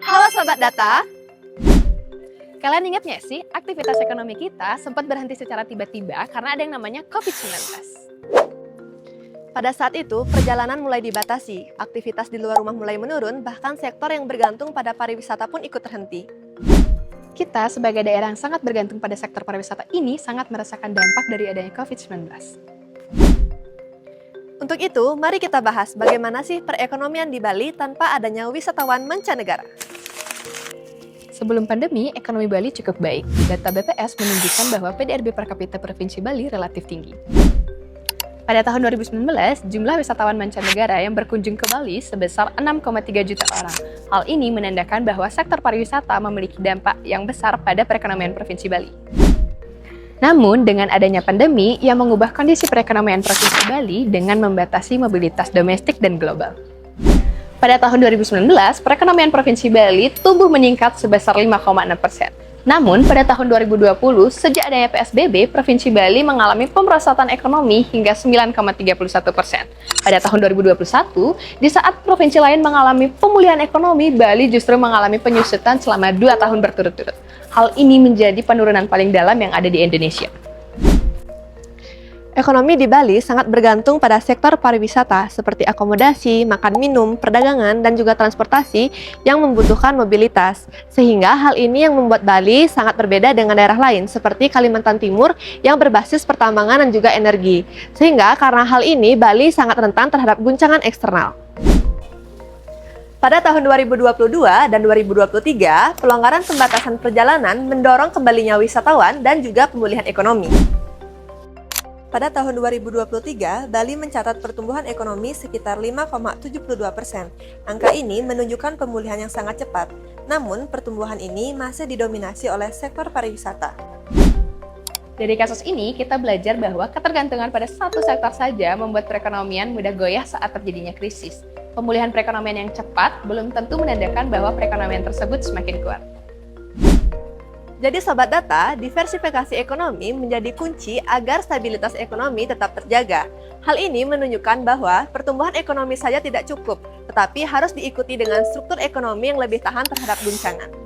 Halo Sobat Data. Kalian ingat nggak sih, aktivitas ekonomi kita sempat berhenti secara tiba-tiba karena ada yang namanya COVID-19. Pada saat itu, perjalanan mulai dibatasi, aktivitas di luar rumah mulai menurun, bahkan sektor yang bergantung pada pariwisata pun ikut terhenti. Kita sebagai daerah yang sangat bergantung pada sektor pariwisata ini sangat merasakan dampak dari adanya COVID-19. Untuk itu, mari kita bahas bagaimana sih perekonomian di Bali tanpa adanya wisatawan mancanegara. Sebelum pandemi, ekonomi Bali cukup baik. Data BPS menunjukkan bahwa PDRB per kapita Provinsi Bali relatif tinggi. Pada tahun 2019, jumlah wisatawan mancanegara yang berkunjung ke Bali sebesar 6,3 juta orang. Hal ini menandakan bahwa sektor pariwisata memiliki dampak yang besar pada perekonomian Provinsi Bali. Namun, dengan adanya pandemi yang mengubah kondisi perekonomian Provinsi Bali dengan membatasi mobilitas domestik dan global. Pada tahun 2019, perekonomian Provinsi Bali tumbuh meningkat sebesar 5,6%. Namun, pada tahun 2020, sejak adanya PSBB, Provinsi Bali mengalami pemerosatan ekonomi hingga 9,31%. Pada tahun 2021, di saat provinsi lain mengalami pemulihan ekonomi, Bali justru mengalami penyusutan selama 2 tahun berturut-turut. Hal ini menjadi penurunan paling dalam yang ada di Indonesia. Ekonomi di Bali sangat bergantung pada sektor pariwisata seperti akomodasi, makan minum, perdagangan, dan juga transportasi yang membutuhkan mobilitas. Sehingga hal ini yang membuat Bali sangat berbeda dengan daerah lain seperti Kalimantan Timur yang berbasis pertambangan dan juga energi. Sehingga karena hal ini Bali sangat rentan terhadap guncangan eksternal. Pada tahun 2022 dan 2023, pelonggaran pembatasan perjalanan mendorong kembalinya wisatawan dan juga pemulihan ekonomi. Pada tahun 2023, Bali mencatat pertumbuhan ekonomi sekitar 5,72%. Angka ini menunjukkan pemulihan yang sangat cepat. Namun, pertumbuhan ini masih didominasi oleh sektor pariwisata. Dari kasus ini, kita belajar bahwa ketergantungan pada satu sektor saja membuat perekonomian mudah goyah saat terjadinya krisis. Pemulihan perekonomian yang cepat belum tentu menandakan bahwa perekonomian tersebut semakin kuat. Jadi Sobat Data, diversifikasi ekonomi menjadi kunci agar stabilitas ekonomi tetap terjaga. Hal ini menunjukkan bahwa pertumbuhan ekonomi saja tidak cukup, tetapi harus diikuti dengan struktur ekonomi yang lebih tahan terhadap guncangan.